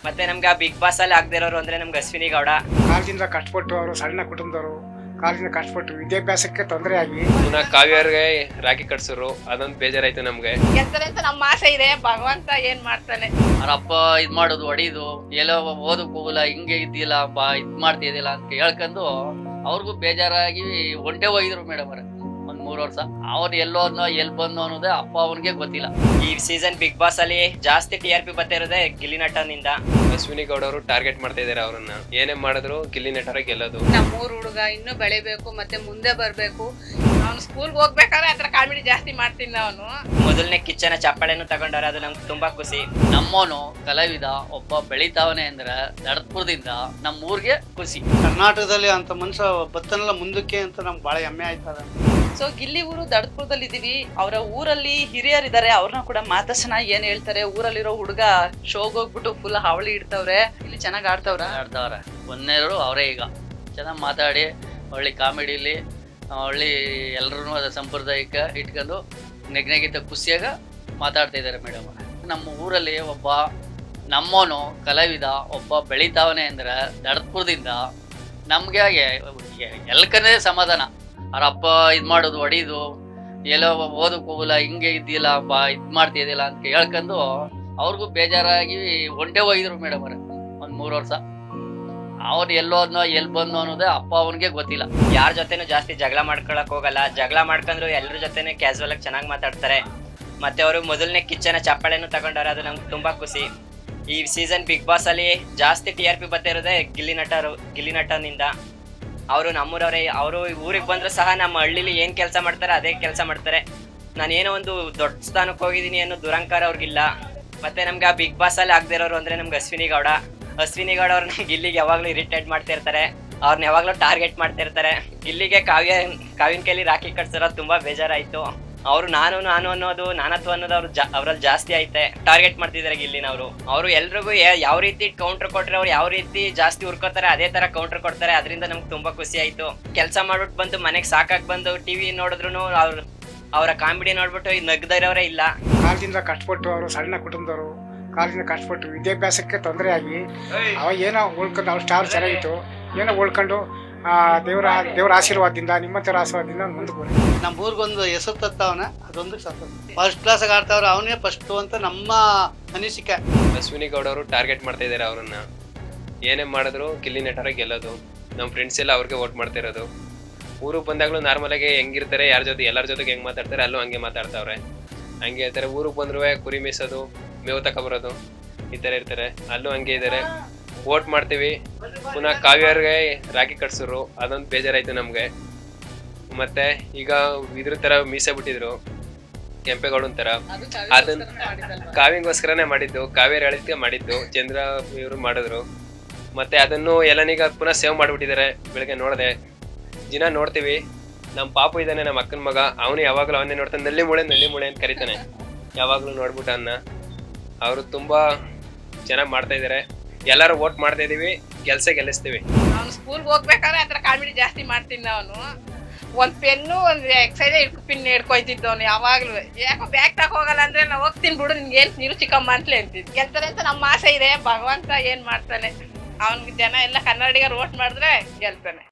ಮತ್ತೆ ನಮ್ಗೆ big boss ಅಲ್ಲಿ ಆಗದಿರೋರು ಅಂದ್ರೆ ನಮ್ಗೆ ಅಶ್ವಿನಿ ಗೌಡ. ಕಾಲದಿಂದ ಕಷ್ಟಪಟ್ಟು ಅವರು ಸಣ್ಣ ಕುಟುಂಬದವರು ಕಾಲದಿಂದ ಕಷ್ಟಪಟ್ಟು ವಿದ್ಯಾಭ್ಯಾಸಕ್ಕೆ ತೊಂದರೆ ಆಗಿ ಪುನಃ ಕಾವ್ಯರ್ಗೆ ರಾಖಿ ಕಟ್ಸೋರು ಅದೊಂದು ಬೇಜಾರಾಯ್ತು ನಮ್ಗೆ. ಗೆಲ್ತಾರೆ ಅಂತ ನಮ್ಮ ಆಸೆ ಇದೆ, ಭಗವಂತ ಏನ್ ಮಾಡ್ತಾನೆ. ಅವ್ರಪ್ಪ ಇದ್ ಮಾಡೋದು ಹೊಡಿದು ಎಲ್ಲೋ ಓದಕ್ ಹೋಗಲ್ಲ, ಹಿಂಗೆ ಇದ್ದಿಲ್ಲ ಬಾ ಇದ್ ಮಾಡ್ತಿದ್ದಿಲ್ಲ ಅಂತ ಹೇಳ್ಕೊಂಡು ಅವ್ರಿಗೂ ಬೇಜಾರಾಗಿ ಒಂಟೆ ಹೋಗಿದ್ರು ಮೇಡಮ್ ಅವ್ರ ಒಂದ್ 3 ವರ್ಷ. ಅವ್ರು ಎಲ್ಲೋದ್ನೋ ಎಲ್ ಬಂದು ಅನ್ನೋದೇ ಅಪ್ಪ ಅವನಿಗೆ ಗೊತ್ತಿಲ್ಲ. ಈ ಸೀಸನ್ ಬಿಗ್ ಬಾಸ್ ಅಲ್ಲಿ ಜಾಸ್ತಿ TRP ಬರ್ತಿರೋದೇ ಗಿಲ್ಲಿ ನಟನಿಂದ. ಅಶ್ವಿನಿ ಗೌಡ ಅವರು ಟಾರ್ಗೆಟ್ ಮಾಡ್ತಾ ಇದಾರೆ ಅವ್ರನ್ನ. ಏನೇ ಮಾಡಿದ್ರು ಗಿಲ್ಲಿ ನಟರ ಗೆಲ್ಲೋದು. ನಮ್ಮೂರ್ ಹುಡುಗ ಇನ್ನೂ ಬೆಳಿಬೇಕು, ಮತ್ತೆ ಮುಂದೆ ಬರ್ಬೇಕು. ಅವ್ನು ಸ್ಕೂಲ್ಗೆ ಹೋಗ್ಬೇಕಾದ್ರೆ ಆತರ ಕಾಮಿಡಿ ಜಾಸ್ತಿ ಮಾಡ್ತೀನಿ. ಅವನು ಮೊದಲನೇ ಕಿಚ್ಚನ ಚಪ್ಪಾಳೆನು ತಗೊಂಡವ್ರೆ, ಅದು ನಮ್ಗೆ ತುಂಬಾ ಖುಷಿ. ನಮ್ಮವನು ಕಲಾವಿದ ಒಬ್ಬ ಬೆಳಿತಾವನೆ ಅಂದ್ರೆ ದಡಪುರದಿಂದ ನಮ್ಮ ಊರಿಗೆ ಖುಷಿ. ಕರ್ನಾಟಕದಲ್ಲಿ ಅಂತ ಮನುಷ್ಯ ಬತ್ತನೆಲ್ಲ ಮುಂದಕ್ಕೆ ಅಂತ ನಮ್ಗೆ ಬಹಳ ಹೆಮ್ಮೆ ಆಯ್ತದ. ಸೊ ಗಿಲ್ಲಿ ಊರು ದಡಪುರದಲ್ಲಿ ಇದೀವಿ. ಅವರ ಊರಲ್ಲಿ ಹಿರಿಯರಿದ್ದಾರೆ, ಅವ್ರನ್ನ ಕೂಡ ಮಾತಾಡ್ಸೋಣ ಏನ್ ಹೇಳ್ತಾರೆ. ಊರಲ್ಲಿರೋ ಹುಡುಗ ಶೋಗ್ ಹೋಗ್ಬಿಟ್ಟು ಫುಲ್ ಹಾವಳಿ ಇಡ್ತವ್ರೆ, ಇಲ್ಲಿ ಚೆನ್ನಾಗ್ ಆಡ್ತವ್ರೆ. ಒಂದೆರಡು ಅವರೇ ಈಗ ಚೆನ್ನಾಗಿ ಮಾತಾಡಿ ಒಳ್ಳೆ ಕಾಮಿಡಿಲಿ ಒಳ್ಳೆ ಎಲ್ಲರೂ ಅದ ಸಂಪ್ರದಾಯಕ್ಕೆ ಇಟ್ಕೊಂಡು ನೆಗ್ನೆಗಿಂತ ಖುಷಿಯಾಗ ಮಾತಾಡ್ತಾ ಇದ್ದಾರೆ ಮೇಡಮ್. ನಮ್ಮ ಊರಲ್ಲಿ ಒಬ್ಬ ನಮ್ಮವನು ಕಲಾವಿದ ಒಬ್ಬ ಬೆಳಿತಾವನೆ ಅಂದ್ರೆ ದಡಪುರದಿಂದ ನಮ್ಗೆ ಎಲ್ಕನೇ ಸಮಾಧಾನ. ಅವ್ರಪ್ಪ ಇದ್ ಮಾಡೋದು ಹೊಡಿದು ಎಲ್ಲೋ ಓದಕ್ ಹೋಗಲ್ಲ, ಹಿಂಗೆ ಇದ್ದಿಲ್ಲ ಬಾ ಇದ್ ಮಾಡ್ತಿದ್ದಿಲ್ಲ ಅಂತ ಹೇಳ್ಕೊಂಡು ಅವ್ರಿಗೂ ಬೇಜಾರಾಗಿ ಒಂಟೆ ಹೋಗಿದ್ರು ಮೇಡಮ್ ಅವ್ರ ಒಂದ್ 3 ವರ್ಷ. ಅವ್ರು ಎಲ್ಲೋದ್ನೋ ಎಲ್ ಬಂದು ಅನ್ನೋದೇ ಅಪ್ಪ ಅವನಿಗೆ ಗೊತ್ತಿಲ್ಲ. ಯಾರ ಜೊತೆನೂ ಜಾಸ್ತಿ ಜಗಳ ಮಾಡ್ಕೊಳಕ್ ಹೋಗಲ್ಲ. ಜಗಳ ಮಾಡ್ಕೊಂಡ್ರು ಎಲ್ಲರ ಜೊತೆನೆ ಕ್ಯಾಸುವಲ್ ಆಗಿ ಚೆನ್ನಾಗಿ ಮಾತಾಡ್ತಾರೆ. ಮತ್ತೆ ಅವರು ಮೊದಲನೇ ಕಿಚ್ಚನ ಚಪ್ಪಾಳೆನು ತಗೊಂಡವ್ರೆ, ಅದು ನಮ್ಗೆ ತುಂಬಾ ಖುಷಿ. ಈ ಸೀಸನ್ ಬಿಗ್ ಬಾಸ್ ಅಲ್ಲಿ ಜಾಸ್ತಿ TRP ಬರ್ತಿರೋದೇ ಗಿಲ್ಲಿ ನಟನಿಂದ. ಅವರು ನಮ್ಮೂರವ್ರೆ. ಅವರು ಊರಿಗೆ ಬಂದ್ರು ಸಹ ನಮ್ಮ ಹಳ್ಳಿಲಿ ಏನ್ ಕೆಲಸ ಮಾಡ್ತಾರೆ ಅದೇ ಕೆಲಸ ಮಾಡ್ತಾರೆ. ನಾನೇನೋ ಒಂದು ದೊಡ್ಡ ಸ್ಥಾನಕ್ಕೆ ಹೋಗಿದ್ದೀನಿ ಅನ್ನೋ ದುರಂಕಾರ ಅವ್ರಿಗಿಲ್ಲ. ಮತ್ತೆ ನಮ್ಗೆ ಬಿಗ್ ಬಾಸ್ ಅಲ್ಲಿ ಆಗದಿರೋರು ಅಂದ್ರೆ ನಮ್ಗೆ ಅಶ್ವಿನಿ ಗೌಡ ಅವ್ರು ನಮ್ಗೆ ಗಿಲ್ಲಿಗೆ ಯಾವಾಗ್ಲೂ ಇರಿಟೇಟ್ ಮಾಡ್ತಾ ಇರ್ತಾರೆ. ಅವ್ರನ್ನ ಯಾವಾಗ್ಲೂ ಟಾರ್ಗೆಟ್ ಮಾಡ್ತಾ ಇರ್ತಾರೆ. ಗಿಲ್ಲಿಗೆ ಕಾವಿನ ಕೈಲಿ ರಾಖಿ ಕಟ್ಸಿರೋದು ತುಂಬಾ ಬೇಜಾರಾಯ್ತು. ಅವರು ನಾನು ಅನ್ನೋದು ನಾನತ್ವ ಅನ್ನೋದು ಅವ್ರಲ್ಲಿ ಜಾಸ್ತಿ ಐತೆ. ಟಾರ್ಗೆಟ್ ಮಾಡ್ತಿದ್ದಾರೆ ಗಿಲ್ಲಿನವರು. ಅವರು ಎಲ್ರಿಗೂ ಯಾವ ರೀತಿ ಕೌಂಟರ್ ಕೊಟ್ರೆ ಅವ್ರು ಯಾವ ರೀತಿ ಜಾಸ್ತಿ ಹುರ್ಕೋತಾರೆ ಅದೇ ತರ ಕೌಂಟರ್ ಕೊಡ್ತಾರೆ. ಅದರಿಂದ ನಮ್ಗೆ ತುಂಬಾ ಖುಷಿ ಆಯ್ತು. ಕೆಲಸ ಮಾಡ್ಬಿಟ್ಟು ಬಂದು ಮನೆಗೆ ಸಾಕಾಗಿ ಬಂದು ಟಿವಿ ನೋಡಿದ್ರು ಅವರ ಕಾಮಿಡಿ ನೋಡ್ಬಿಟ್ಟು ನಗ್ದಿರೋರೇ ಇಲ್ಲ. ಕಾಲದಿಂದ ಕಷ್ಟಪಟ್ಟು ಅವರು ಸಣ್ಣ ಕುಟುಂಬದವರು ಕಾಲದಿಂದ ಕಷ್ಟಪಟ್ಟು ವಿದ್ಯಾಭ್ಯಾಸಕ್ಕೆ ತೊಂದರೆ ಆಗಿ ಅವ ಏನೋ ಉಳ್ಕೊಂಡು ಅವ್ರ ಸ್ಟಾರ್ ಚೆನ್ನಾಗಿತ್ತು, ಏನೋ ಉಳ್ಕೊಂಡು ದೇವರ ಆಶೀರ್ವಾದದಿಂದ ನಿಮ್ಮಂತರ ಆಶೀರ್ವಾದದಿಂದ ಮುಂದಕ್ಕೆ ಬರ. ನಮ್ಮ ಊರಿಗೊಂದು ಹೆಸರು ತತ್ತವನ ಅದೊಂದು ಸತ್ತ ಫಸ್ಟ್ ಕ್ಲಾಸ್ ಆಡ್ತಾವ್ರೆ, ಅವನೇ ಫಸ್ಟ್ ಅಂತ ನಮ್ಮ ಅನಿಸಿಕೆ. ಅಶ್ವಿನಿ ಗೌಡ ಅವರು ಟಾರ್ಗೆಟ್ ಮಾಡ್ತಾ ಇದಾರೆ ಅವ್ರನ್ನ. ಏನೇ ಮಾಡಿದ್ರು ಗಿಲ್ಲಿ ನಟರ ಗೆಲ್ಲೋದು. ನಮ್ಮ ಫ್ರೆಂಡ್ಸ್ ಎಲ್ಲ ಅವ್ರಿಗೆ ವೋಟ್ ಮಾಡ್ತಾ ಇರೋದು. ಊರಿಗೆ ಬಂದಾಗ್ಲೂ ನಾರ್ಮಲ್ ಆಗಿ ಹೆಂಗಿರ್ತಾರೆ, ಎಲ್ಲರ ಜೊತೆಗೆ ಹೆಂಗ್ ಮಾತಾಡ್ತಾರೆ ಅಲ್ಲೂ ಹಂಗೆ ಮಾತಾಡ್ತಾವ್ರೆ. ಹಂಗೆ ಇರ್ತಾರೆ. ಊರಿಗೆ ಬಂದ್ರು ಕುರಿ ಮೇಯಿಸೋದು, ಮೇವು ತಗೊಬರೋದು ಈ ತರ ಇರ್ತಾರೆ. ಅಲ್ಲೂ ಹಂಗೆ ಇದ್ದಾರೆ. ವೋಟ್ ಮಾಡ್ತೀವಿ. ಪುನಃ ಕಾವ್ಯರ್ಗೆ ರಾಖಿ ಕಟ್ಸೋರು ಅದೊಂದು ಬೇಜಾರಾಯ್ತು ನಮ್ಗೆ. ಮತ್ತೆ ಈಗ ಇದ್ರ ತರ ಮೀಸೆ ಬಿಟ್ಟಿದ್ರು ಕೆಂಪೇಗೌಡನ್ ತರ. ಅದನ್ನ ಕಾವ್ಯಂಗೋಸ್ಕರನೇ ಮಾಡಿದ್ದು, ಕಾವೇರಿ ಹೇಳಿದ್ಕೆ ಮಾಡಿದ್ದು. ಚಂದ್ರ ಇವರು ಮಾಡಿದ್ರು. ಮತ್ತೆ ಅದನ್ನು ಎಲ್ಲನೀಗ ಪುನಃ ಸೇವ್ ಮಾಡ್ಬಿಟ್ಟಿದ್ದಾರೆ. ಬೆಳಗ್ಗೆ ನೋಡಿದೆ, ದಿನ ನೋಡ್ತೀವಿ. ನಮ್ಮ ಪಾಪು ಇದ್ದಾನೆ, ನಮ್ಮ ಅಕ್ಕನ ಮಗ. ಅವನು ಯಾವಾಗಲೂ ಅವನ್ನೇ ನೋಡ್ತಾನೆ. ನಲ್ಲಿ ಮೂಳೆ ಅಂತ ಕರಿತಾನೆ ಯಾವಾಗ್ಲೂ ನೋಡ್ಬಿಟ್ಟು ಅನ್ನ. ಅವರು ತುಂಬಾ ಚೆನ್ನಾಗಿ ಮಾಡ್ತಾ ಇದಾರೆ. ಎಲ್ಲರೂ ವೋಟ್ ಮಾಡ್ತಾ ಇದೀವಿ, ಗೆಲ್ಲಿಸ್ತೀವಿ. ಅವ್ನು ಸ್ಕೂಲ್ಗೆ ಹೋಗ್ಬೇಕಾದ್ರೆ ಆತರ ಕಾಮಿಡಿ ಜಾಸ್ತಿ ಮಾಡ್ತೀನಿ. ಅವನು ಒಂದ್ ಪೆನ್ನು ಒಂದ್ ಎಕ್ಸೈಸ್ ಪಿನ್ ಹಿಡ್ಕೊಯ್ತಿದ್ದು ಅವನು ಯಾವಾಗ್ಲೂ. ಯಾಕೋ ಬ್ಯಾಗ್ ತಗೋಗಲ್ಲ ಅಂದ್ರೆ ನಾ ಹೋಗ್ತೀನಿ ಬಿಡು, ನಿನ್ಗೆ ಏನ್ ನೀರು ಚಿಕ್ಕಮ್ಮ ಅಂತಲೇ ಅಂತಿದ್ದು. ಗೆಲ್ತಾರೆ ಅಂತ ನಮ್ಮ ಆಸೆ ಇದೆ, ಭಗವಂತ ಏನ್ ಮಾಡ್ತಾನೆ. ಅವ್ನಿಗೆ ಜನ ಎಲ್ಲ ಕನ್ನಡಿಗರು ವೋಟ್ ಮಾಡಿದ್ರೆ ಗೆಲ್ತಾನೆ.